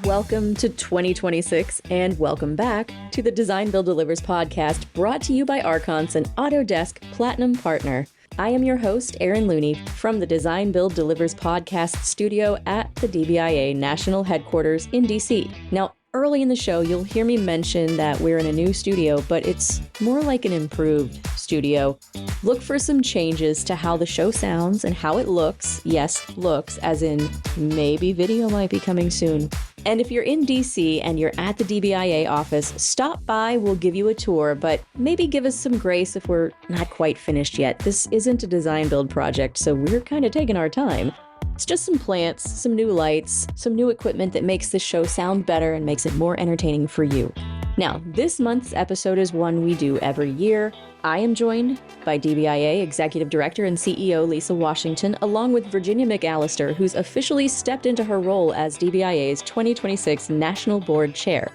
Welcome to 2026 and welcome back to the Design Build Delivers podcast, brought to you by Archon's, an Autodesk Platinum partner. I am your host, Erin Looney, from the Design Build Delivers podcast studio at the DBIA National Headquarters in DC. Now, early in the show, you'll hear me mention that we're in a new studio, but it's more like an improved studio. Look for some changes to how the show sounds and how it looks. Yes, looks, as in maybe video might be coming soon. And if you're in DC and you're at the DBIA office, stop by, we'll give you a tour, but maybe give us some grace if we're not quite finished yet. This isn't a design build project, so we're kind of taking our time. It's just some plants, some new lights, some new equipment that makes the show sound better and makes it more entertaining for you. Now, this month's episode is one we do every year. I am joined by DBIA Executive Director and CEO Lisa Washington, along with Virginia McAllister, who's officially stepped into her role as DBIA's 2026 National Board Chair.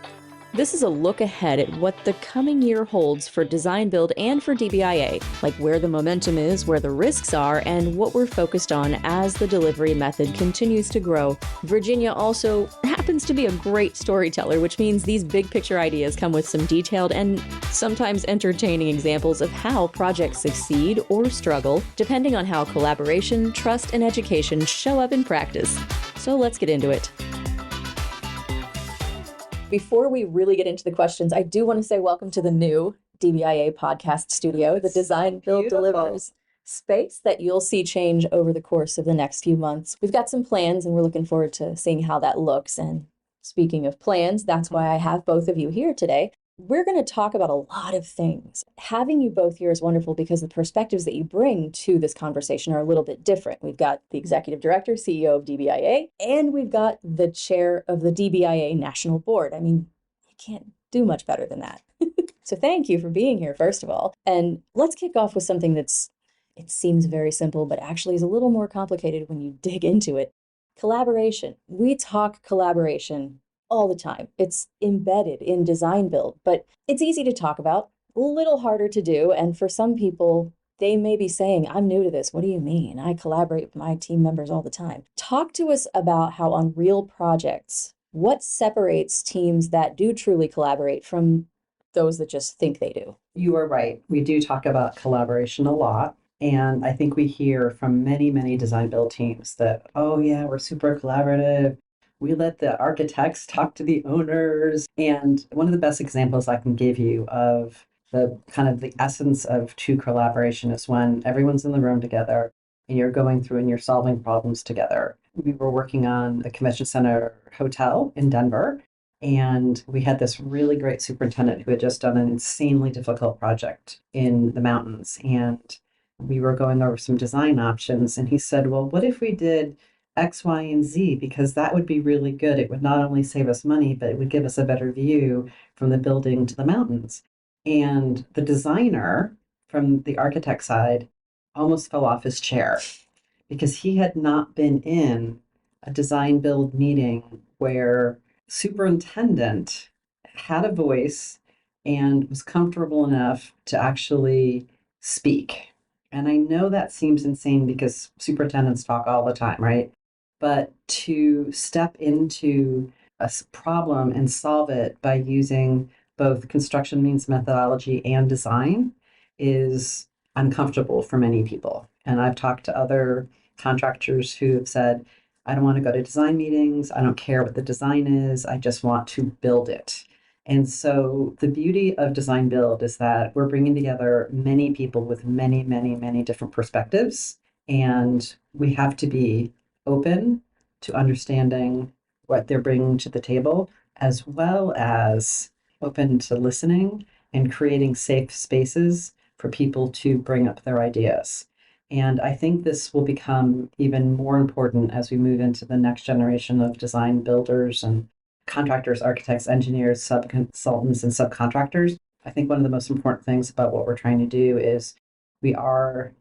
This is a look ahead at what the coming year holds for design build and for DBIA, like where the momentum is, where the risks are, and what we're focused on as the delivery method continues to grow. Virginia also happens to be a great storyteller, which means these big picture ideas come with some detailed and sometimes entertaining examples of how projects succeed or struggle, depending on how collaboration, trust, and education show up in practice. So let's get into it. Before we really get into the questions, I do want to say welcome to the new DBIA podcast studio, the Design Build Delivers space that you'll see change over the course of the next few months. We've got some plans and we're looking forward to seeing how that looks. And speaking of plans, that's why I have both of you here today. We're going to talk about a lot of things. Having you both here is wonderful because the perspectives that you bring to this conversation are a little bit different. We've got the Executive Director, CEO of DBIA, and we've got the Chair of the DBIA National Board. I mean, you can't do much better than that. So thank you for being here, first of all. And let's kick off with something it seems very simple, but actually is a little more complicated when you dig into it. Collaboration. We talk collaboration all the time. It's embedded in design build, but it's easy to talk about, a little harder to do. And for some people, they may be saying, I'm new to this. What do you mean? I collaborate with my team members all the time. Talk to us about how on real projects, what separates teams that do truly collaborate from those that just think they do? You are right. We do talk about collaboration a lot. And I think we hear from many, many design build teams that, oh yeah, we're super collaborative. We let the architects talk to the owners. And one of the best examples I can give you of the kind of the essence of true collaboration is when everyone's in the room together and you're going through and you're solving problems together. We were working on a convention center hotel in Denver, and we had this really great superintendent who had just done an insanely difficult project in the mountains. And we were going over some design options, and he said, well, what if we did X, Y, and Z, because that would be really good. It would not only save us money, but it would give us a better view from the building to the mountains. And the designer from the architect side almost fell off his chair because he had not been in a design build meeting where superintendent had a voice and was comfortable enough to actually speak. And I know that seems insane because superintendents talk all the time, right? But to step into a problem and solve it by using both construction means methodology and design is uncomfortable for many people. And I've talked to other contractors who have said, I don't want to go to design meetings. I don't care what the design is. I just want to build it. And so the beauty of design build is that we're bringing together many people with many, many, many different perspectives. And we have to be open to understanding what they're bringing to the table, as well as open to listening and creating safe spaces for people to bring up their ideas. And I think this will become even more important as we move into the next generation of design builders and contractors, architects, engineers, sub-consultants, and subcontractors. I think one of the most important things about what we're trying to do is we are,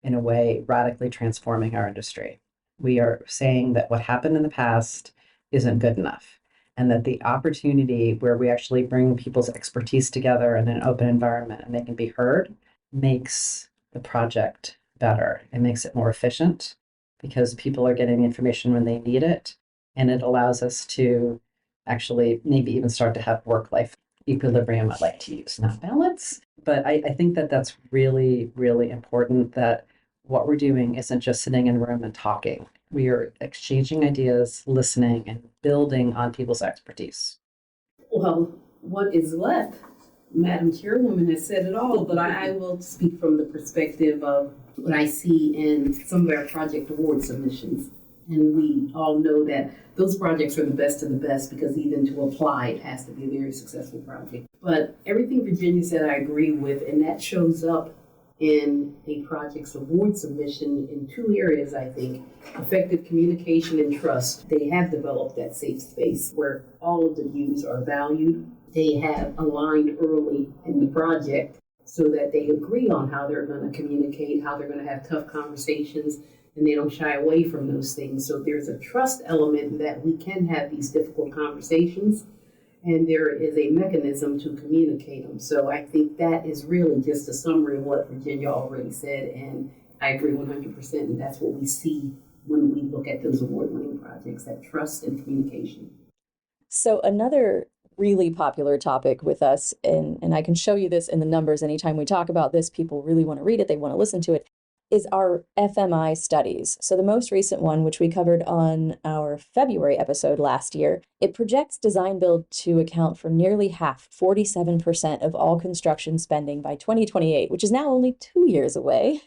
in a way, radically transforming our industry. We are saying that what happened in the past isn't good enough, and that the opportunity where we actually bring people's expertise together in an open environment and they can be heard makes the project better. It makes it more efficient because people are getting information when they need it. And it allows us to actually maybe even start to have work-life equilibrium. I like to use, not balance. But I think that that's really, really important, that what we're doing isn't just sitting in a room and talking. We are exchanging ideas, listening, and building on people's expertise. Well, what is left? Madam Chairwoman has said it all, but I will speak from the perspective of what I see in some of our project award submissions. And we all know that those projects are the best of the best because even to apply, it has to be a very successful project. But everything Virginia said, I agree with, and that shows up in a project's award submission in two areas, I think. Effective communication and trust. They have developed that safe space where all of the views are valued. They have aligned early in the project so that they agree on how they're going to communicate, how they're going to have tough conversations, and they don't shy away from those things. So there's a trust element that we can have these difficult conversations, and there is a mechanism to communicate them. So I think that is really just a summary of what Virginia already said, and I agree 100%, and that's what we see when we look at those award-winning projects, that trust and communication. So another really popular topic with us, and I can show you this in the numbers anytime we talk about this, people really want to read it, they want to listen to it, is our FMI studies. So the most recent one, which we covered on our February episode last year, it projects design build to account for nearly half, 47% of all construction spending by 2028, which is now only 2 years away.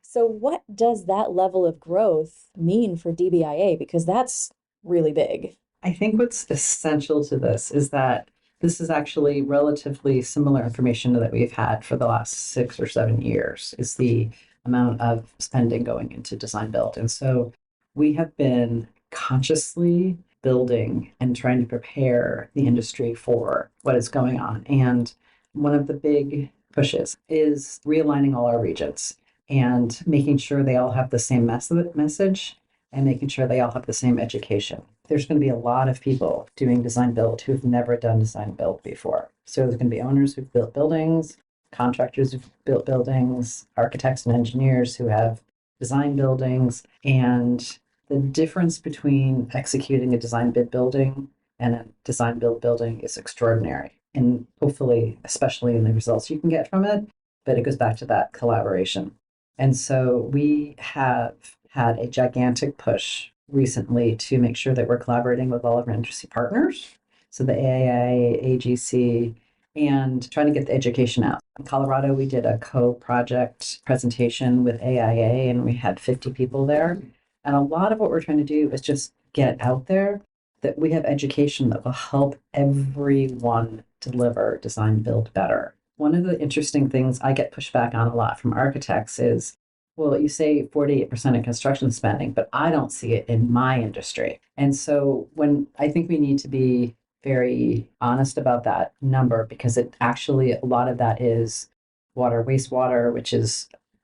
So what does that level of growth mean for DBIA? Because that's really big. I think what's essential to this is that this is actually relatively similar information that we've had for the last 6 or 7 years, is the amount of spending going into design build. And so we have been consciously building and trying to prepare the industry for what is going on. And one of the big pushes is realigning all our regions and making sure they all have the same message and making sure they all have the same education. There's going to be a lot of people doing design build who've never done design build before. So there's going to be owners who've built buildings, contractors who've built buildings, architects and engineers who have designed buildings. And the difference between executing a design bid building and a design build building is extraordinary. And hopefully, especially in the results you can get from it, but it goes back to that collaboration. And so we have had a gigantic push recently to make sure that we're collaborating with all of our industry partners. So the AIA, AGC, and trying to get the education out. In Colorado, we did a co-project presentation with AIA, and we had 50 people there. And a lot of what we're trying to do is just get out there that we have education that will help everyone deliver design build better. One of the interesting things I get pushed back on a lot from architects is, well, you say 48% of construction spending, but I don't see it in my industry. And so when I think we need to be very honest about that number, because it actually, a lot of that is water, wastewater, which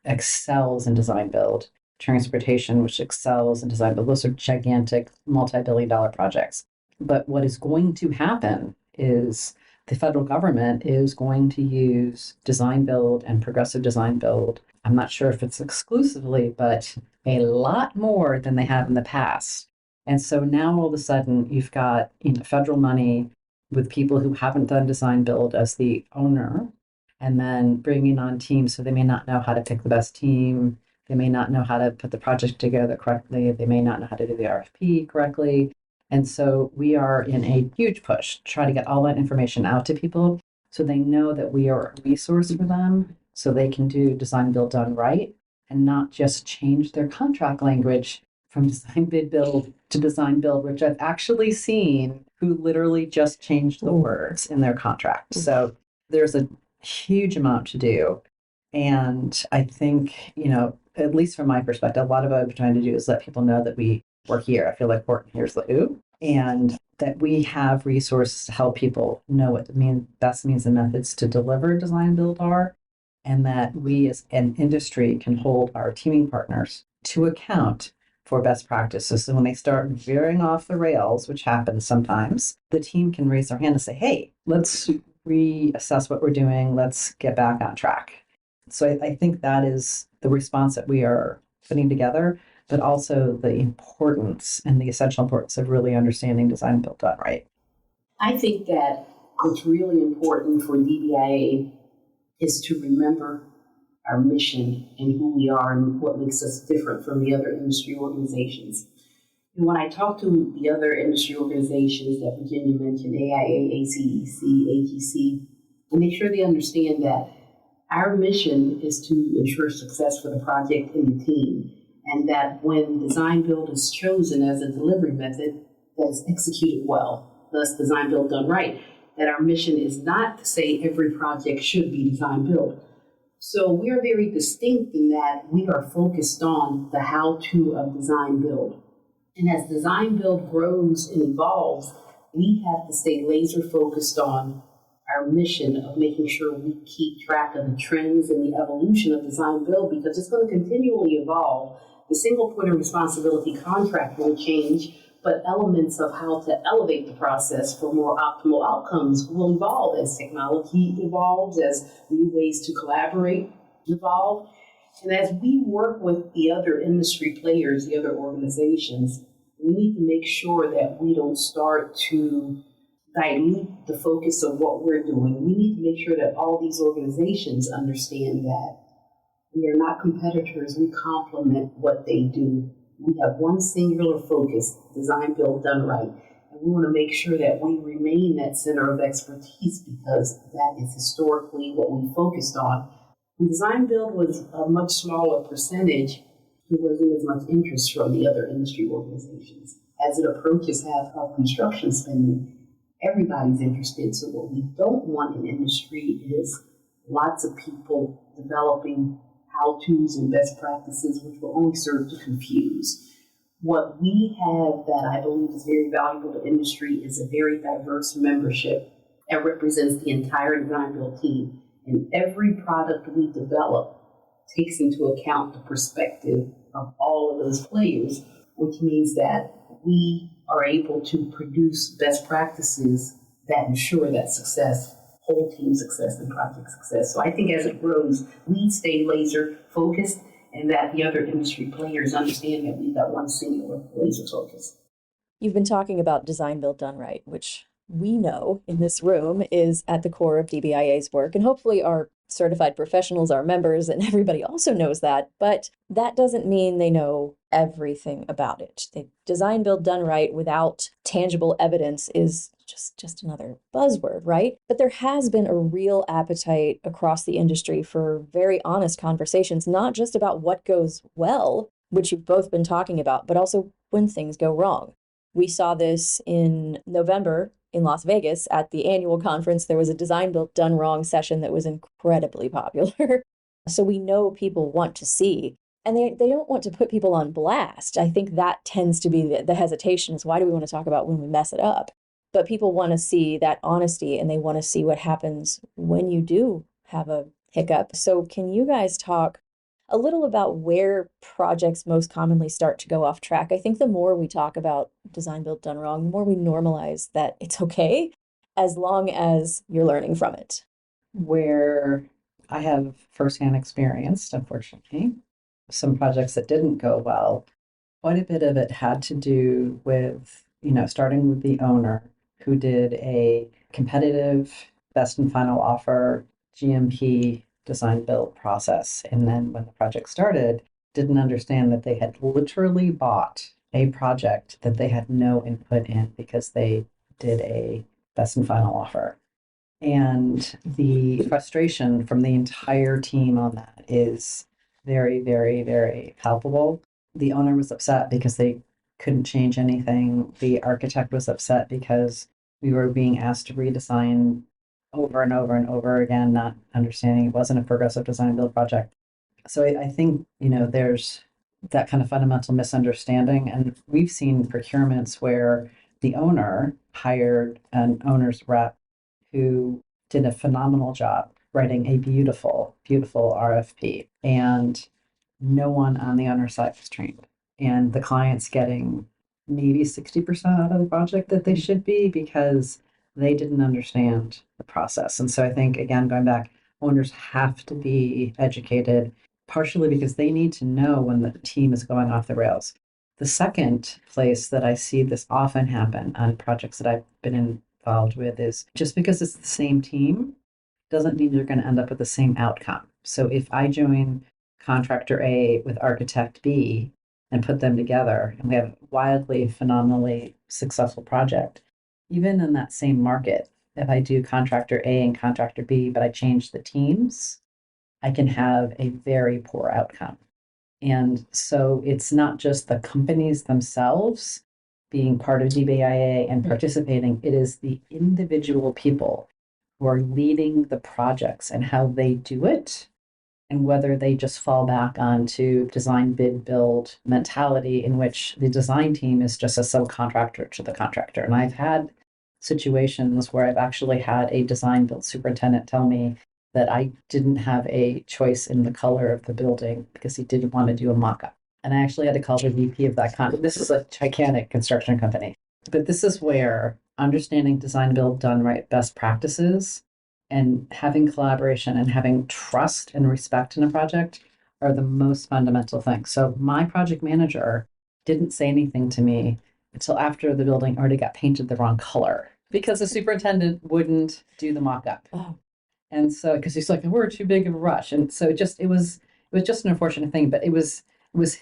excels in design build, transportation, which excels in design build. Those are gigantic multi-billion-dollar projects. But what is going to happen is the federal government is going to use design build and progressive design build. I'm not sure if it's exclusively, but a lot more than they have in the past. And so now all of a sudden you've got federal money with people who haven't done design build as the owner, and then bringing on teams. So they may not know how to pick the best team. They may not know how to put the project together correctly. They may not know how to do the RFP correctly. And so we are in a huge push to try to get all that information out to people so they know that we are a resource for them, so they can do design build done right and not just change their contract language from design bid build to design build, which I've actually seen who literally just changed the words in their contract. So there's a huge amount to do. And I think, at least from my perspective, a lot of what I'm trying to do is let people know that we're here. I feel like here's the who, and that we have resources to help people know what the best means and methods to deliver design build are, and that we as an industry can hold our teaming partners to account for best practices. So when they start veering off the rails, which happens sometimes, the team can raise their hand and say, hey, let's reassess what we're doing. Let's get back on track. So I think that is the response that we are putting together, but also the importance and the essential importance of really understanding design built done right. I think that what's really important for DBIA is to remember our mission and who we are and what makes us different from the other industry organizations. And when I talk to the other industry organizations that Virginia mentioned, AIA, ACEC, AGC, I make sure they understand that our mission is to ensure success for the project and the team, and that when design build is chosen as a delivery method that is executed well, thus design build done right, that our mission is not to say every project should be design build. So we're very distinct in that we are focused on the how-to of design build. And as design build grows and evolves, we have to stay laser focused on our mission of making sure we keep track of the trends and the evolution of design build, because it's going to continually evolve. The single point of responsibility contract will change, but elements of how to elevate the process for more optimal outcomes will evolve as technology evolves, as new ways to collaborate evolve. And as we work with the other industry players, the other organizations, we need to make sure that we don't start to dilute the focus of what we're doing. We need to make sure that all these organizations understand that we are not competitors. We complement what they do. We have one singular focus, design, build, done right. And we want to make sure that we remain that center of expertise, because that is historically what we focused on. When design build was a much smaller percentage, there wasn't as much interest from the other industry organizations. As it approaches half of construction spending, everybody's interested. So what we don't want in industry is lots of people developing how-tos and best practices, which will only serve to confuse. What we have that I believe is very valuable to industry is a very diverse membership that represents the entire design build team. And every product we develop takes into account the perspective of all of those players, which means that we are able to produce best practices that ensure that success, whole team success and project success. So I think as it grows, we stay laser focused, and that the other industry players understand that we've got one singular laser focus. You've been talking about design, build, done right, which we know in this room is at the core of DBIA's work, and hopefully our certified professionals, our members, and everybody also knows that, but that doesn't mean they know everything about it. They design, build, done right without tangible evidence is just another buzzword, right? But there has been a real appetite across the industry for very honest conversations, not just about what goes well, which you've both been talking about, but also when things go wrong. We saw this in November in Las Vegas at the annual conference. There was a design built done wrong session that was incredibly popular. So we know people want to see, and they don't want to put people on blast. I think that tends to be the hesitation is, why do we want to talk about when we mess it up? But people want to see that honesty, and they want to see what happens when you do have a hiccup. So can you guys talk a little about where projects most commonly start to go off track? I think the more we talk about design, build, done wrong, the more we normalize that it's okay as long as you're learning from it. Where I have firsthand experienced, unfortunately, some projects that didn't go well, quite a bit of it had to do with, starting with the owner who did a competitive best and final offer GMP design build process. And then when the project started, didn't understand that they had literally bought a project that they had no input in because they did a best and final offer. And the frustration from the entire team on that is very, very, very palpable. The owner was upset because they couldn't change anything. The architect was upset because we were being asked to redesign over and over and over again, not understanding it wasn't a progressive design build project. So I think, there's that kind of fundamental misunderstanding. And we've seen procurements where the owner hired an owner's rep who did a phenomenal job writing a beautiful, beautiful RFP. And no one on the owner side was trained. And the client's getting maybe 60% out of the project that they should be because they didn't understand the process. And so I think, again, going back, owners have to be educated, partially because they need to know when the team is going off the rails. The second place that I see this often happen on projects that I've been involved with is just because it's the same team doesn't mean you're going to end up with the same outcome. So if I join contractor A with architect B and put them together, and we have a wildly, phenomenally successful project, even in that same market, if I do contractor A and contractor B, but I change the teams, I can have a very poor outcome. And so it's not just the companies themselves being part of DBIA and participating, it is the individual people who are leading the projects and how they do it, and whether they just fall back onto design, bid, build mentality in which the design team is just a subcontractor to the contractor. And I've had situations where I've actually had a design build superintendent tell me that I didn't have a choice in the color of the building because he didn't want to do a mock-up. And I actually had to call the VP of that this is a gigantic construction company. But this is where understanding design build done right best practices and having collaboration and having trust and respect in a project are the most fundamental things. So my project manager didn't say anything to me until after the building already got painted the wrong color because the superintendent wouldn't do the mock-up. Oh. And so, because he's like, we're too big of a rush. And so it was just an unfortunate thing, but it was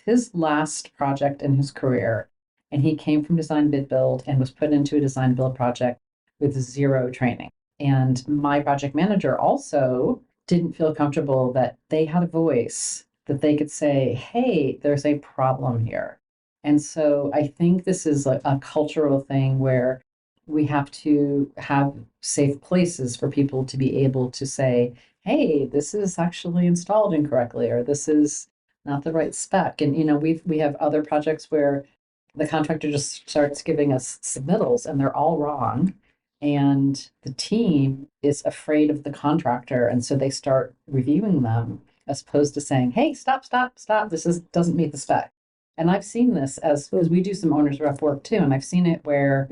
his last project in his career. And he came from design bid build and was put into a design build project with zero training. And my project manager also didn't feel comfortable that they had a voice that they could say, hey, there's a problem here. And so I think this is a cultural thing where we have to have safe places for people to be able to say, hey, this is actually installed incorrectly, or this is not the right spec. And, we have other projects where the contractor just starts giving us submittals and they're all wrong. And the team is afraid of the contractor. And so they start reviewing them as opposed to saying, hey, stop. This doesn't meet the spec. And I've seen this as we do some owner's rep work too. And I've seen it where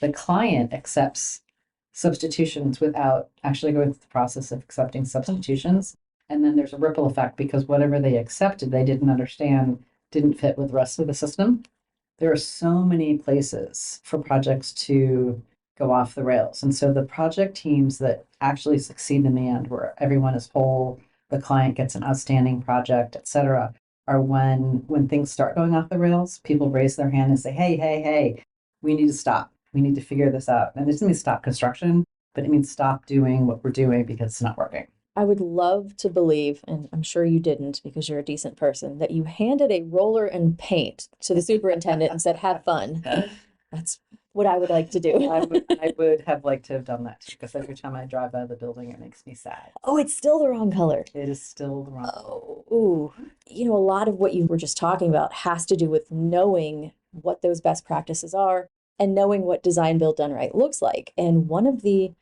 the client accepts substitutions without actually going through the process of accepting substitutions. And then there's a ripple effect because whatever they accepted, they didn't understand, didn't fit with the rest of the system. There are so many places for projects to go off the rails. And so the project teams that actually succeed in the end, where everyone is whole, the client gets an outstanding project, et cetera, are when things start going off the rails, people raise their hand and say, hey, we need to stop. We need to figure this out. And it doesn't mean stop construction, but it means stop doing what we're doing because it's not working. I would love to believe, and I'm sure you didn't because you're a decent person, that you handed a roller and paint to the superintendent and said, have fun. That's what I would like to do. I would have liked to have done that too, because every time I drive by the building, it makes me sad. Oh, it's still the wrong color. It is still the wrong color. Ooh. A lot of what you were just talking about has to do with knowing what those best practices are and knowing what design build done right looks like. And one of the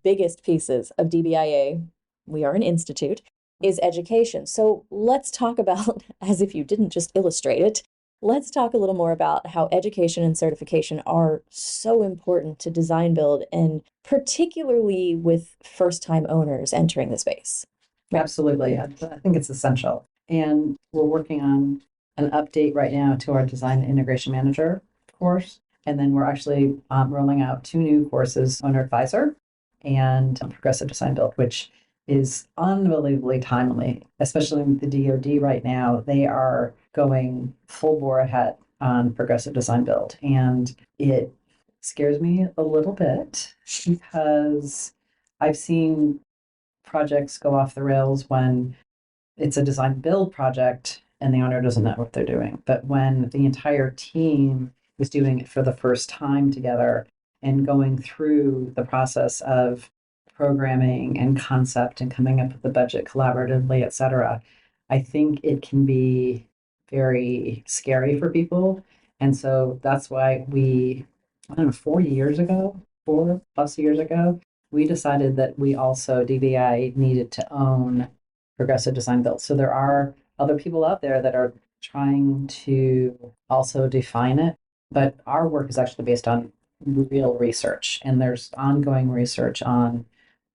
biggest pieces of DBIA, we are an institute, is education. So let's talk about, as if you didn't just illustrate it, let's talk a little more about how education and certification are so important to design build, and particularly with first-time owners entering the space. Absolutely. I think it's essential. And we're working on an update right now to our Design Integration Manager course. And then we're actually rolling out 2 new courses, Owner Advisor and Progressive Design Build, which is unbelievably timely, especially with the DoD right now. They are going full bore ahead on Progressive Design Build. And it scares me a little bit because I've seen projects go off the rails when it's a design build project and the owner doesn't know what they're doing. But when the entire team is doing it for the first time together and going through the process of programming and concept and coming up with the budget collaboratively, et cetera, I think it can be very scary for people. And so that's why 4 years ago, 4+ years ago, we decided that we also, DBI, needed to own Progressive Design Build. So there are other people out there that are trying to also define it, but our work is actually based on real research, and there's ongoing research on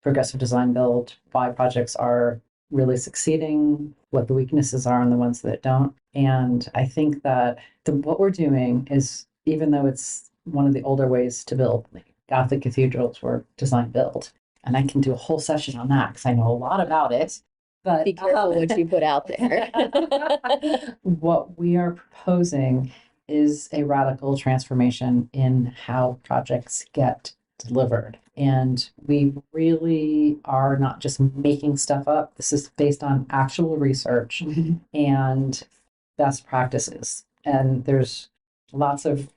progressive design build, why projects are really succeeding, what the weaknesses are and the ones that don't. And I think that what we're doing is, even though it's one of the older ways to build, like Gothic cathedrals were design build. And I can do a whole session on that because I know a lot about it. But Be careful what you put out there. what we are proposing is a radical transformation in how projects get delivered. And we really are not just making stuff up. This is based on actual research and best practices. And there's lots of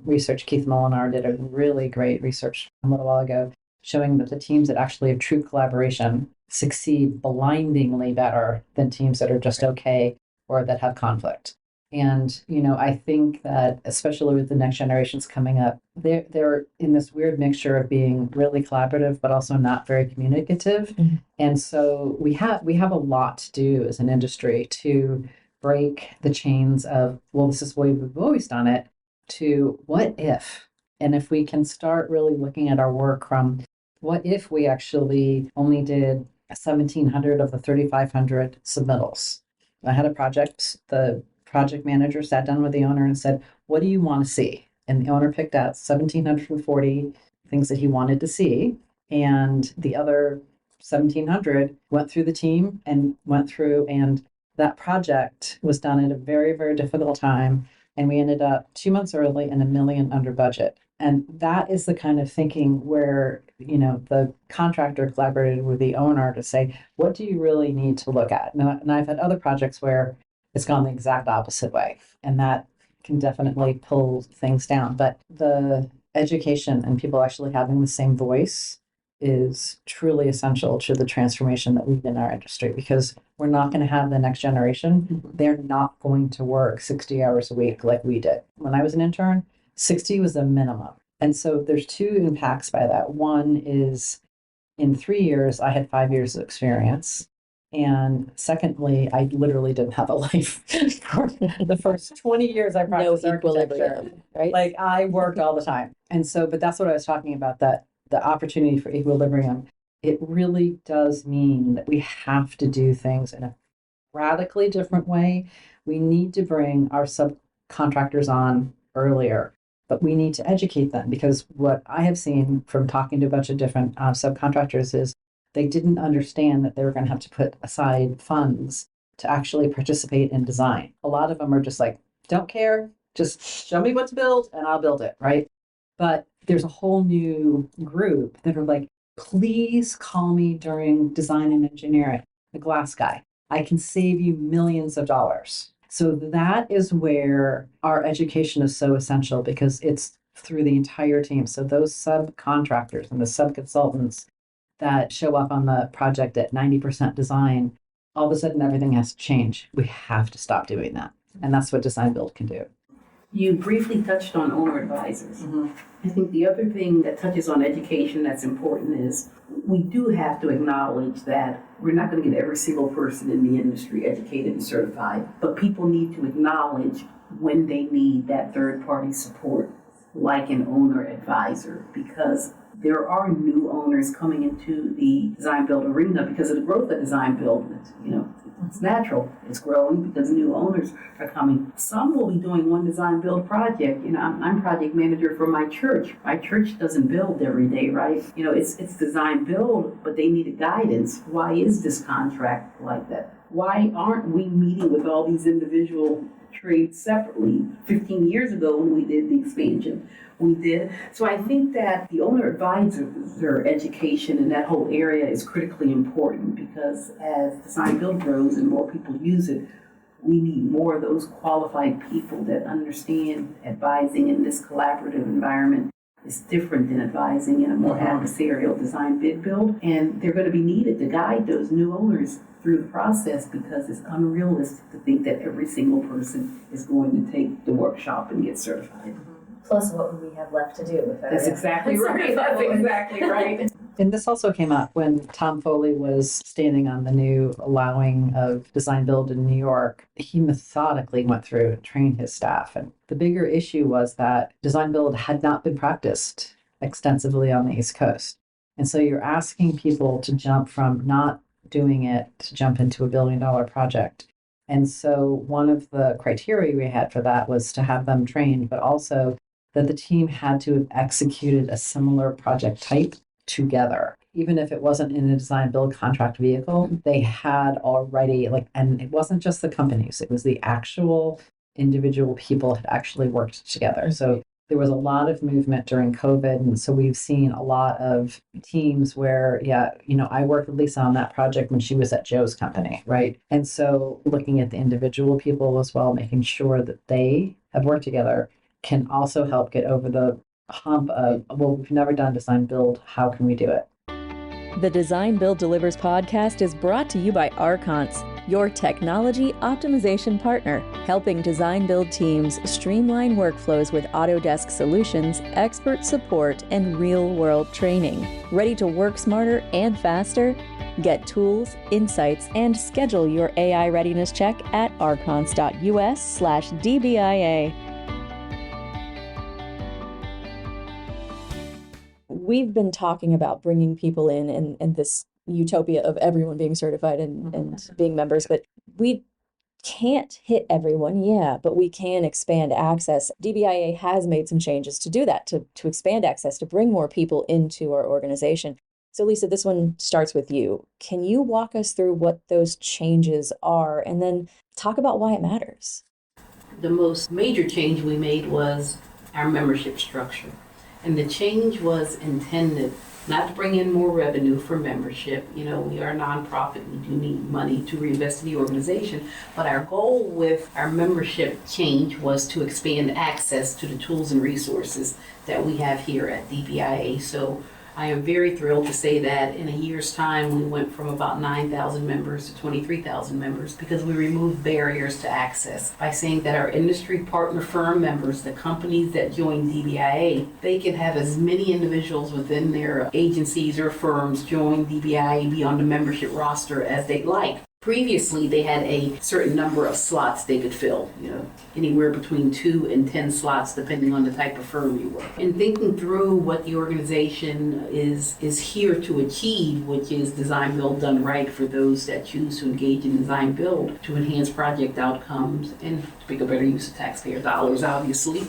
research. Keith Molinar did a really great research a little while ago showing that the teams that actually have true collaboration succeed blindingly better than teams that are just okay or that have conflict. And, I think that especially with the next generations coming up, they're in this weird mixture of being really collaborative, but also not very communicative. Mm-hmm. And so we have a lot to do as an industry to break the chains of, well, this is the way we've always done it, to what if? And if we can start really looking at our work from what if we actually only did 1,700 of the 3,500 submittals? I had a project, the project manager sat down with the owner and said, what do you want to see? And the owner picked out 1,740 things that he wanted to see. And the other 1,700 went through the team and that project was done at a very, very difficult time. And we ended up 2 months early and $1 million under budget. And that is the kind of thinking where, the contractor collaborated with the owner to say, what do you really need to look at? And I've had other projects where it's gone the exact opposite way. And that can definitely pull things down. But the education and people actually having the same voice is truly essential to the transformation that we need in our industry, because we're not going to have the next generation. They're not going to work 60 hours a week like we did. When I was an intern, 60 was the minimum. And so there's two impacts by that. One is in 3 years, I had 5 years of experience. And secondly, I literally didn't have a life for the first 20 years I practiced architecture. Right? Like I worked all the time. And so, but that's what I was talking about, that the opportunity for equilibrium, it really does mean that we have to do things in a radically different way. We need to bring our subcontractors on earlier, but we need to educate them, because what I have seen from talking to a bunch of different subcontractors is they didn't understand that they were going to have to put aside funds to actually participate in design. A lot of them are just like, don't care, just show me what to build and I'll build it, right? But there's a whole new group that are like, please call me during design and engineering, the glass guy. I can save you millions of dollars. So that is where our education is so essential, because it's through the entire team. So those subcontractors and the subconsultants that show up on the project at 90% design, all of a sudden everything has to change. We have to stop doing that. And that's what design build can do. You briefly touched on owner advisors. Mm-hmm. I think the other thing that touches on education that's important is we do have to acknowledge that we're not going to get every single person in the industry educated and certified, but people need to acknowledge when they need that third-party support, like an owner advisor, because there are new owners coming into the design build arena because of the growth of design build. It's natural. It's growing because new owners are coming. Some will be doing one design build project. I'm project manager for my church. My church doesn't build every day, right? It's design build, but they needed guidance. Why is this contract like that? Why aren't we meeting with all these individual trades separately? 15 years ago when we did the expansion, we did. So I think that the owner advisor education in that whole area is critically important, because as design build grows and more people use it, we need more of those qualified people that understand advising in this collaborative environment is different than advising in a more adversarial design bid build. And they're going to be needed to guide those new owners through the process, because it's unrealistic to think that every single person is going to take the workshop and get certified. Plus, what would we have left to do? That's exactly right. That's exactly right. And this also came up when Tom Foley was standing on the new allowing of design build in New York. He methodically went through and trained his staff. And the bigger issue was that design build had not been practiced extensively on the East Coast. And so you're asking people to jump from not doing it to jump into $1 billion project. And so one of the criteria we had for that was to have them trained, but also that the team had to have executed a similar project type together. Even if it wasn't in a design build contract vehicle, they had already and it wasn't just the companies, it was the actual individual people had actually worked together. So there was a lot of movement during COVID. And so we've seen a lot of teams where, I worked with Lisa on that project when she was at Joe's company, right? And so looking at the individual people as well, making sure that they have worked together can also help get over the hump of, well, we've never done design build. How can we do it? The Design Build Delivers podcast is brought to you by Archons, your technology optimization partner, helping design build teams streamline workflows with Autodesk solutions, expert support, and real-world training. Ready to work smarter and faster? Get tools, insights, and schedule your AI readiness check at archons.us/DBIA. We've been talking about bringing people in and this utopia of everyone being certified and being members, but we can't hit everyone, but we can expand access. DBIA has made some changes to do that, to expand access, to bring more people into our organization. So Lisa, this one starts with you. Can you walk us through what those changes are and then talk about why it matters? The most major change we made was our membership structure. And the change was intended not to bring in more revenue for membership. We are a nonprofit. We do need money to reinvest in the organization. But our goal with our membership change was to expand access to the tools and resources that we have here at DBIA. So I am very thrilled to say that in a year's time, we went from about 9,000 members to 23,000 members because we removed barriers to access by saying that our industry partner firm members, the companies that join DBIA, they can have as many individuals within their agencies or firms join DBIA, be on the membership roster as they'd like. Previously, they had a certain number of slots they could fill, anywhere between 2 and 10 slots, depending on the type of firm you were. In thinking through what the organization is here to achieve, which is design build done right for those that choose to engage in design build to enhance project outcomes and to make a better use of taxpayer dollars, obviously.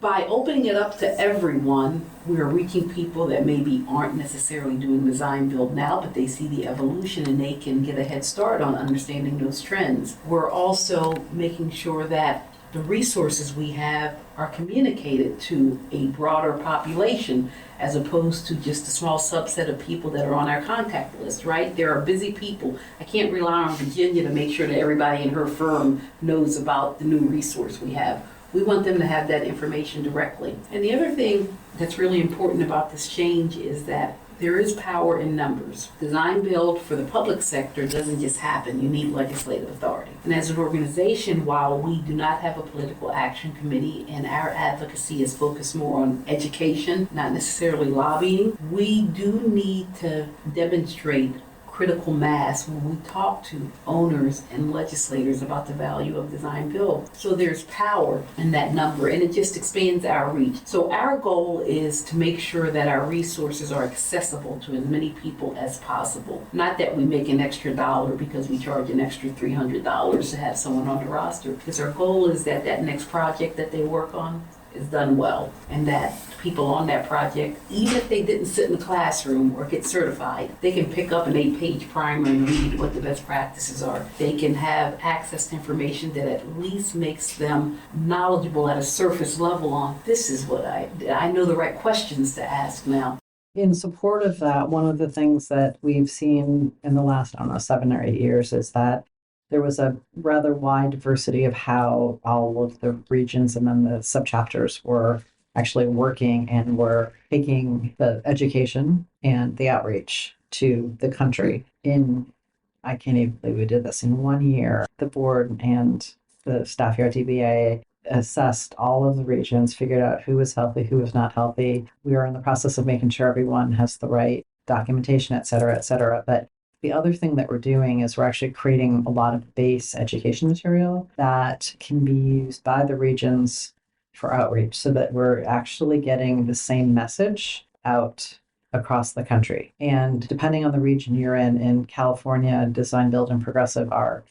By opening it up to everyone, we are reaching people that maybe aren't necessarily doing design build now, but they see the evolution and they can get a head start on understanding those trends. We're also making sure that the resources we have are communicated to a broader population as opposed to just a small subset of people that are on our contact list, right? There are busy people. I can't rely on Virginia to make sure that everybody in her firm knows about the new resource we have. We want them to have that information directly. And the other thing that's really important about this change is that there is power in numbers. Design build for the public sector doesn't just happen. You need legislative authority. And as an organization, while we do not have a political action committee and our advocacy is focused more on education, not necessarily lobbying, we do need to demonstrate critical mass when we talk to owners and legislators about the value of design build. So there's power in that number and it just expands our reach. So our goal is to make sure that our resources are accessible to as many people as possible. Not that we make an extra dollar because we charge an extra $300 to have someone on the roster, because our goal is that that next project that they work on is done well, and that people on that project, even if they didn't sit in the classroom or get certified, they can pick up an 8-page primer and read what the best practices are. They can have access to information that at least makes them knowledgeable at a surface level on, this is what I know the right questions to ask now. In support of that, one of the things that we've seen in the last, 7 or 8 years is that there was a rather wide diversity of how all of the regions and then the subchapters were actually working and were taking the education and the outreach to the country. I can't even believe we did this in 1 year. The board and the staff here at DBA assessed all of the regions, figured out who was healthy, who was not healthy. We are in the process of making sure everyone has the right documentation, et cetera, et cetera. But the other thing that we're doing is we're actually creating a lot of base education material that can be used by the regions for outreach so that we're actually getting the same message out across the country. And depending on the region you're in California, design, build, and progressive are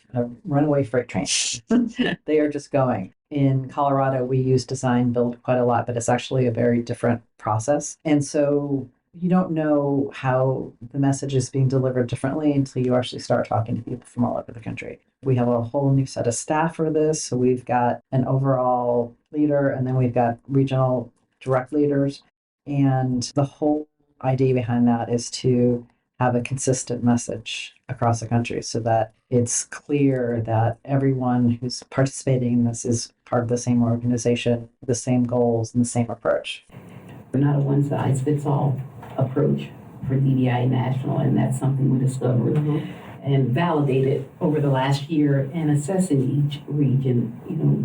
runaway freight trains. They are just going. In Colorado, we use design build quite a lot, but it's actually a very different process. And so you don't know how the message is being delivered differently until you actually start talking to people from all over the country. We have a whole new set of staff for this. So we've got an overall leader, and then we've got regional direct leaders. And the whole idea behind that is to have a consistent message across the country so that it's clear that everyone who's participating in this is part of the same organization, the same goals, and the same approach. We're not a one-size-fits-all approach for DBIA National, and that's something we discovered and validated over the last year, and assessing each region,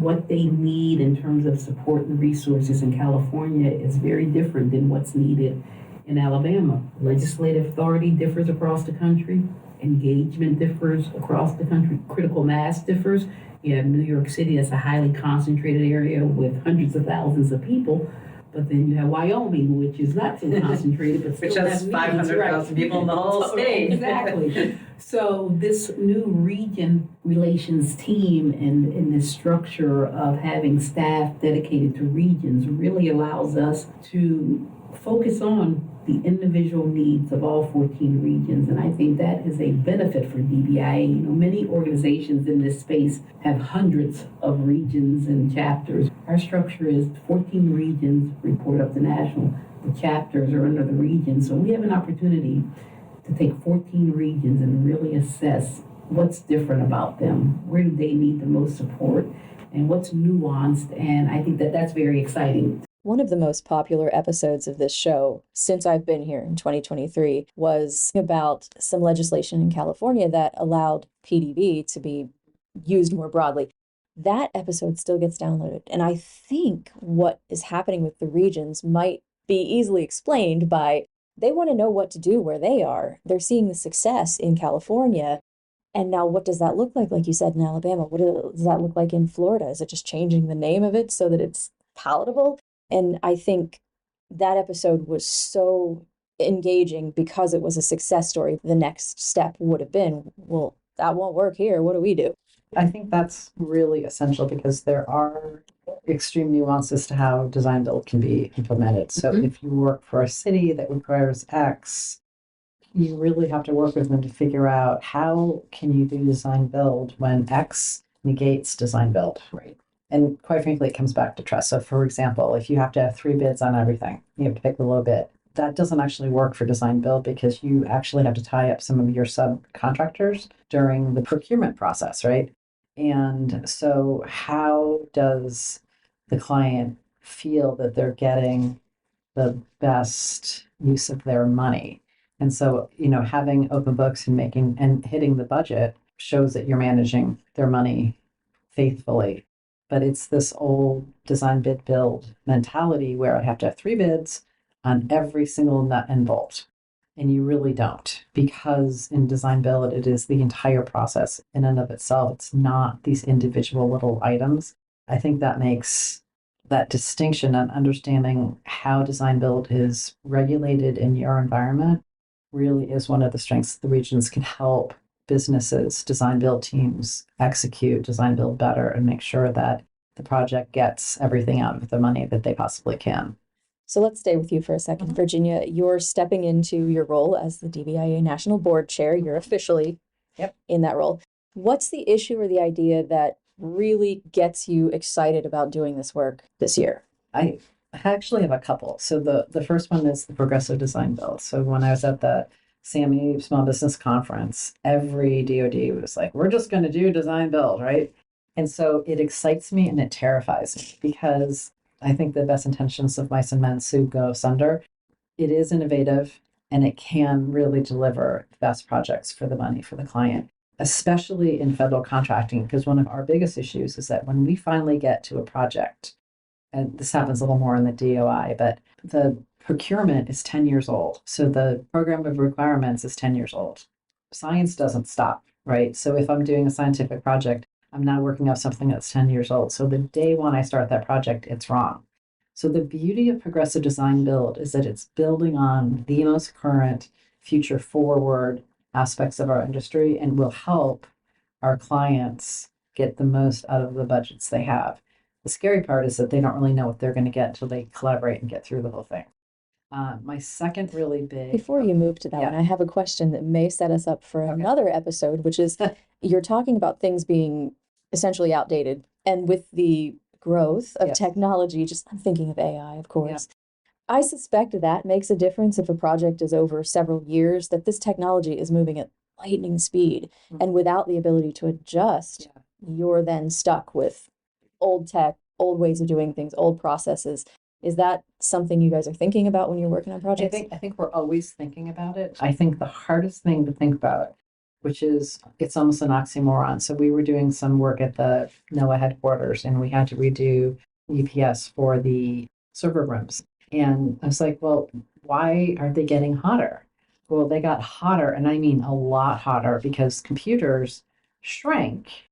what they need in terms of support and resources in California is very different than what's needed in Alabama. Legislative authority differs across the country. Engagement differs across the country. Critical mass differs. You have New York City, that's a highly concentrated area with hundreds of thousands of people. But then you have Wyoming, which is not so concentrated, but Which still has needs, 500,000 people in the whole state. Exactly. So this new region relations team and in this structure of having staff dedicated to regions really allows us to focus on the individual needs of all 14 regions. And I think that is a benefit for DBIA. Many organizations in this space have hundreds of regions and chapters. Our structure is 14 regions report up to national. The chapters are under the region. So we have an opportunity to take 14 regions and really assess what's different about them. Where do they need the most support? And what's nuanced? And I think that that's very exciting. One of the most popular episodes of this show since I've been here in 2023 was about some legislation in California that allowed PDV to be used more broadly. That episode still gets downloaded. And I think what is happening with the regions might be easily explained by they want to know what to do where they are. They're seeing the success in California. And now what does that look like? Like you said, in Alabama, what does that look like in Florida? Is it just changing the name of it so that it's palatable? And I think that episode was so engaging because it was a success story. The next step would have been, well, that won't work here. What do we do? I think that's really essential because there are extreme nuances to how design build can be implemented. So if you work for a city that requires X, you really have to work with them to figure out how can you do design build when X negates design build. Right. And quite frankly, it comes back to trust. So for example, if you have to have 3 bids on everything, you have to pick the low bid. That doesn't actually work for design build because you actually have to tie up some of your subcontractors during the procurement process, right? And so how does the client feel that they're getting the best use of their money? And so, having open books and hitting the budget shows that you're managing their money faithfully. But it's this old design bid build mentality where I have to have 3 bids on every single nut and bolt. And you really don't, because in design build, it is the entire process in and of itself. It's not these individual little items. I think that makes that distinction and understanding how design build is regulated in your environment really is one of the strengths the regions can help businesses, design build teams execute design build better and make sure that the project gets everything out of the money that they possibly can. So let's stay with you for a second. Virginia, you're stepping into your role as the DBIA National Board Chair. You're officially in that role. What's the issue or the idea that really gets you excited about doing this work this year? I actually have a couple. So the first one is the progressive design build. So when I was at the SAMI Small Business Conference, every DoD was like, we're just going to do design build, right? And so it excites me and it terrifies me because I think the best intentions of mice and men soon go asunder. It is innovative and it can really deliver the best projects for the money for the client, especially in federal contracting, because one of our biggest issues is that when we finally get to a project, and this happens a little more in the DOI, but the procurement is 10 years old. So the program of requirements is 10 years old. Science doesn't stop, right? So if I'm doing a scientific project, I'm now working on something that's 10 years old. So the day when I start that project, it's wrong. So the beauty of progressive design build is that it's building on the most current, future forward aspects of our industry and will help our clients get the most out of the budgets they have. The scary part is that they don't really know what they're going to get until they collaborate and get through the whole thing. My second really big. Before you move to that Yeah. one, I have a question that may set us up for another episode, which is you're talking about things being essentially outdated. And with the growth of Yes. technology, just I'm thinking of AI, of course. I suspect that makes a difference if a project is over several years, that this technology is moving at lightning speed. And without the ability to adjust, you're then stuck with old tech, old ways of doing things, old processes. Is that something you guys are thinking about when you're working on projects? I think we're always thinking about it. I think the hardest thing to think about, which is it's almost an oxymoron. So we were doing some work at the NOAA headquarters and we had to redo UPS for the server rooms. And I was like, well, why aren't they getting hotter? Well, they got hotter, and I mean a lot hotter because computers shrank.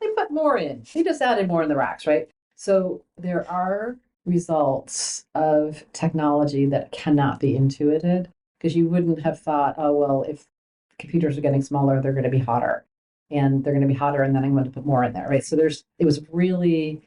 They put more in. They just added more in the racks, right? So there are results of technology that cannot be intuited because you wouldn't have thought, oh, well, if computers are getting smaller, they're going to be hotter. And they're going to be hotter, and then I'm going to put more in there, right? So it was really,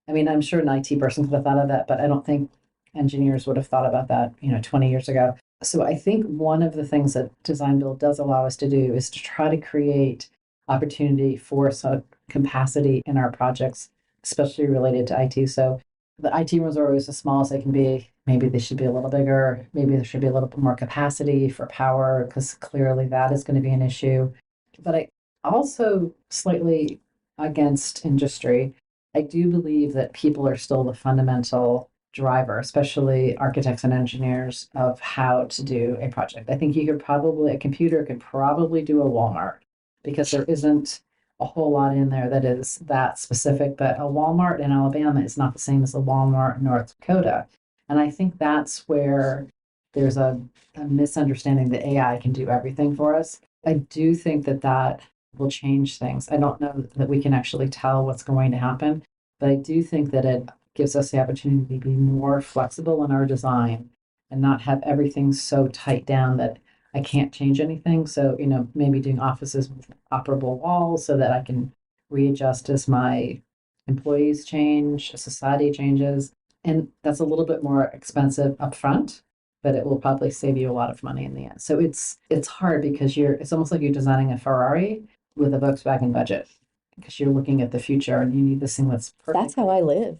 I mean, I'm sure an IT person could have thought of that, but I don't think engineers would have thought about that, 20 years ago. So I think one of the things that design build does allow us to do is to try to create opportunity for some capacity in our projects, especially related to IT. So the IT rooms are always as small as they can be. Maybe they should be a little bigger. Maybe there should be a little bit more capacity for power because clearly that is going to be an issue. But I also slightly against industry. I do believe that people are still the fundamental driver, especially architects and engineers, of how to do a project. I think a computer could probably do a Walmart because there isn't a whole lot in there that is that specific, but a Walmart in Alabama is not the same as a Walmart in North Dakota. And I think that's where there's a misunderstanding that AI can do everything for us. I do think that will change things. I don't know that we can actually tell what's going to happen, but I do think that it gives us the opportunity to be more flexible in our design and not have everything so tight down that I can't change anything. So, maybe doing offices with operable walls so that I can readjust as my employees change, society changes. And that's a little bit more expensive upfront, but it will probably save you a lot of money in the end. So it's hard because it's almost like you're designing a Ferrari with a Volkswagen budget because you're looking at the future and you need this thing that's perfect. That's how I live.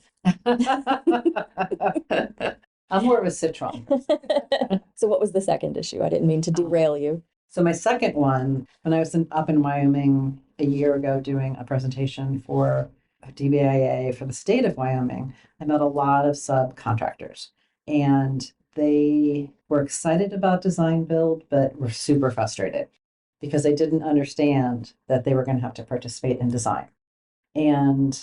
I'm more of a Citroen. So what was the second issue? I didn't mean to derail you. So my second one, when I was up in Wyoming a year ago doing a presentation for DBIA for the state of Wyoming, I met a lot of subcontractors and they were excited about design build, but were super frustrated because they didn't understand that they were going to have to participate in design. And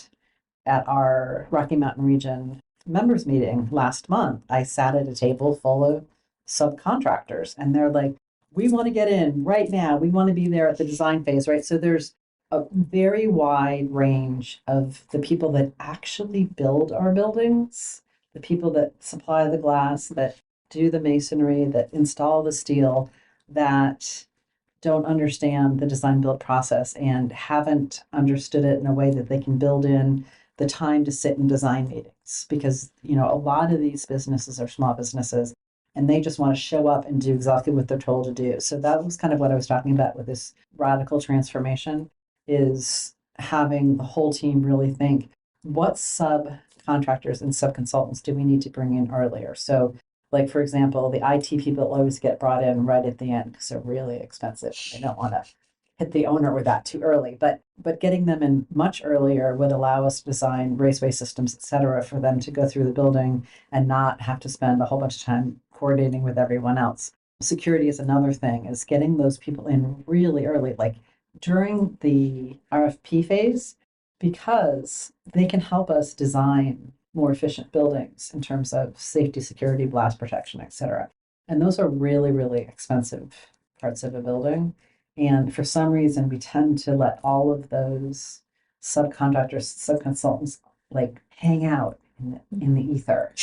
at our Rocky Mountain Region members meeting last month, I sat at a table full of subcontractors and they're like, we want to get in right now. We want to be there at the design phase, right? So there's a very wide range of the people that actually build our buildings, the people that supply the glass, that do the masonry, that install the steel, that don't understand the design build process and haven't understood it in a way that they can build in the time to sit in design meetings. Because, a lot of these businesses are small businesses and they just want to show up and do exactly what they're told to do. So that was kind of what I was talking about with this radical transformation, is having the whole team really think, what subcontractors and subconsultants do we need to bring in earlier? So, like, for example, the IT people always get brought in right at the end because they're really expensive. They don't want to hit the owner with that too early. But getting them in much earlier would allow us to design raceway systems, et cetera, for them to go through the building and not have to spend a whole bunch of time coordinating with everyone else. Security is another thing, is getting those people in really early, like during the RFP phase, because they can help us design more efficient buildings in terms of safety, security, blast protection, et cetera. And those are really, really expensive parts of a building. And for some reason, we tend to let all of those subcontractors, subconsultants, like hang out in the ether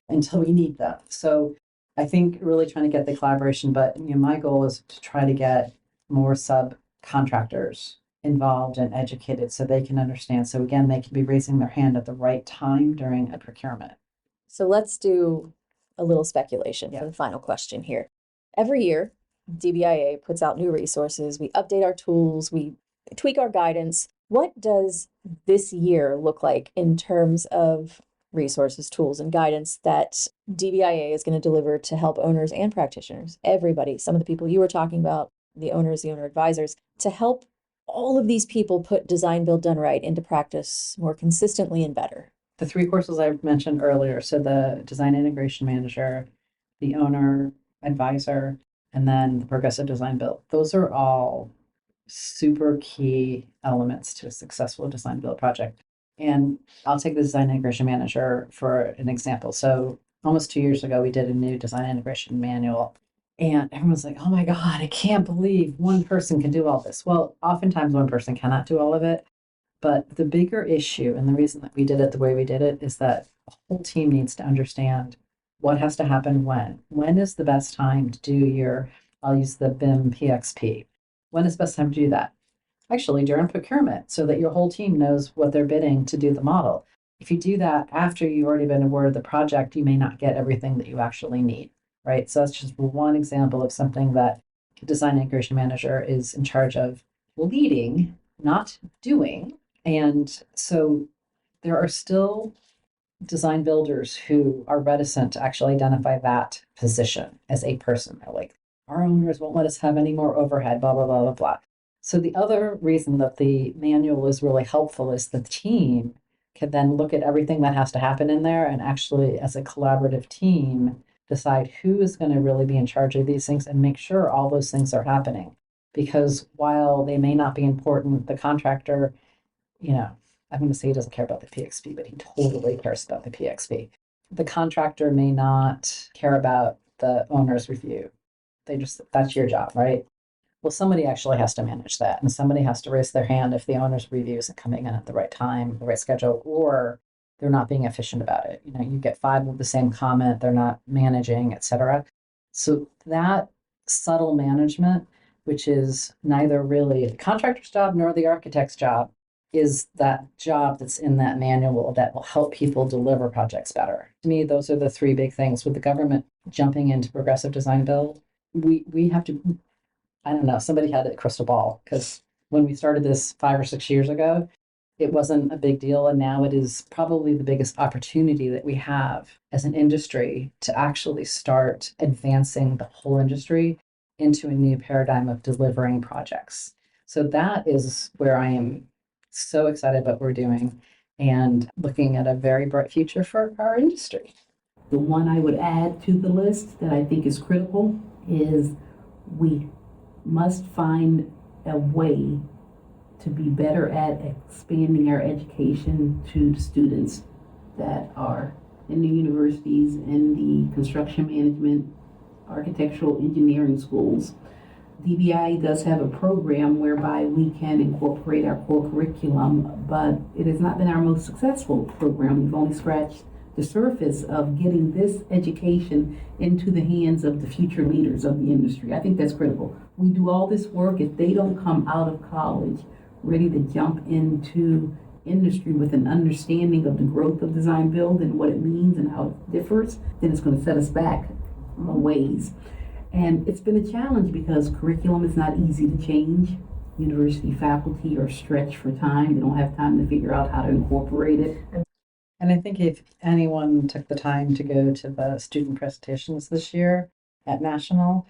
until we need them. So I think really trying to get the collaboration, but my goal is to try to get more subcontractors involved and educated so they can understand. So again, they can be raising their hand at the right time during a procurement. So let's do a little speculation Yeah. for the final question here. Every year, DBIA puts out new resources. We update our tools. We tweak our guidance. What does this year look like in terms of resources, tools, and guidance that DBIA is going to deliver to help owners and practitioners, everybody, some of the people you were talking about, the owners, the owner advisors, to help all of these people put design, build, done right into practice more consistently and better? The three courses I mentioned earlier, so the design integration manager, the owner advisor, and then the progressive design build, those are all super key elements to a successful design build project. And I'll take the design integration manager for an example. So almost 2 years ago, we did a new design integration manual. And everyone's like, oh my God, I can't believe one person can do all this. Well, oftentimes one person cannot do all of it. But the bigger issue, and the reason that we did it the way we did it, is that the whole team needs to understand what has to happen when. When is the best time to do your, I'll use the BIM PXP. When is the best time to do that? Actually, during procurement, so that your whole team knows what they're bidding to do the model. If you do that after you've already been awarded the project, you may not get everything that you actually need, right? So that's just one example of something that the design integration manager is in charge of leading, not doing. And so there are still design builders who are reticent to actually identify that position as a person. They're like, our owners won't let us have any more overhead, blah, blah, blah, blah, blah. So the other reason that the manual is really helpful is the team can then look at everything that has to happen in there and actually, as a collaborative team, decide who is going to really be in charge of these things and make sure all those things are happening. Because while they may not be important, the contractor, I'm going to say he doesn't care about the PXP, but he totally cares about the PXP. The contractor may not care about the owner's review. That's your job, right? Well, somebody actually has to manage that, and somebody has to raise their hand if the owner's review isn't coming in at the right time, the right schedule, or they're not being efficient about it. You get 5 of the same comment, they're not managing, etc. So that subtle management, which is neither really the contractor's job nor the architect's job, is that job that's in that manual that will help people deliver projects better. To me, those are the 3 big things. With the government jumping into progressive design build, we have to, I don't know, somebody had a crystal ball, because when we started this 5 or 6 years ago, it wasn't a big deal. And now it is probably the biggest opportunity that we have as an industry to actually start advancing the whole industry into a new paradigm of delivering projects. So that is where I am so excited about what we're doing and looking at a very bright future for our industry. The one I would add to the list that I think is critical is we must find a way to be better at expanding our education to the students that are in the universities and the construction management, architectural engineering schools. DBIA does have a program whereby we can incorporate our core curriculum, but it has not been our most successful program. We've only scratched the surface of getting this education into the hands of the future leaders of the industry. I think that's critical. We do all this work. If they don't come out of college ready to jump into industry with an understanding of the growth of design build and what it means and how it differs, then it's going to set us back a ways. And it's been a challenge because curriculum is not easy to change. University faculty are stretched for time. They don't have time to figure out how to incorporate it. And I think if anyone took the time to go to the student presentations this year at National,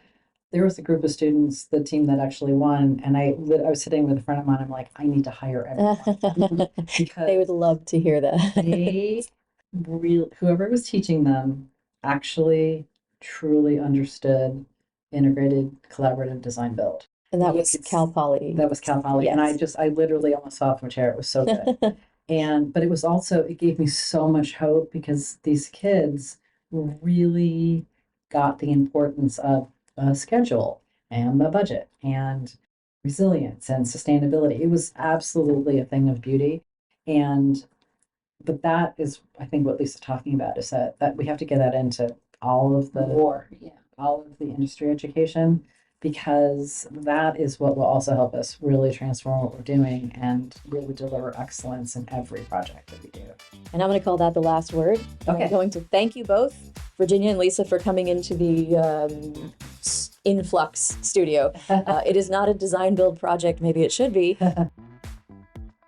there was a group of students, the team that actually won, and I was sitting with a friend of mine. I'm like, I need to hire everyone because They would love to hear that. whoever was teaching them actually truly understood integrated collaborative design build. And that was Cal Poly. That was Cal Poly, and I literally almost fell from a chair. It was so good. But it was also, it gave me so much hope because these kids really got the importance of a schedule and the budget and resilience and sustainability. It was absolutely a thing of beauty. And But that is, I think, what Lisa's talking about is that we have to get that into all of the More, yeah. all of the industry education, because that is what will also help us really transform what we're doing and really deliver excellence in every project that we do. And I'm going to call that the last word. Okay. I'm going to thank you both, Virginia and Lisa, for coming into the Influx studio. It is not a design build project. Maybe it should be.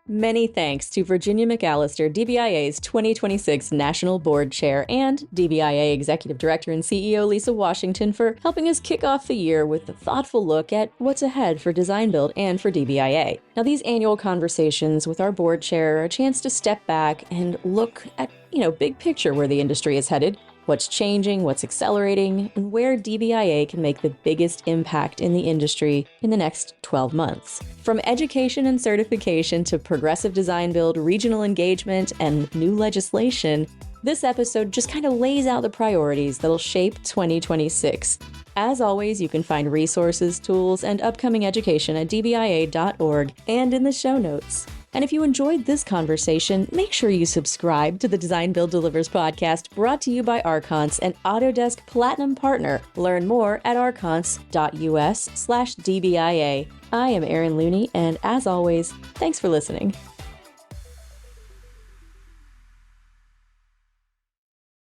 Many thanks to Virginia McAllister, DBIA's 2026 National Board Chair, and DBIA Executive Director and CEO Lisa Washington for helping us kick off the year with a thoughtful look at what's ahead for Design Build and for DBIA. Now, these annual conversations with our board chair are a chance to step back and look at, big picture where the industry is headed, what's changing, what's accelerating, and where DBIA can make the biggest impact in the industry in the next 12 months. From education and certification to progressive design build, regional engagement, and new legislation, this episode just kind of lays out the priorities that'll shape 2026. As always, you can find resources, tools, and upcoming education at dbia.org and in the show notes. And if you enjoyed this conversation, make sure you subscribe to the Design Build Delivers podcast, brought to you by Archons, an Autodesk Platinum partner. Learn more at archons.us/DBIA. I am Erin Looney, and as always, thanks for listening.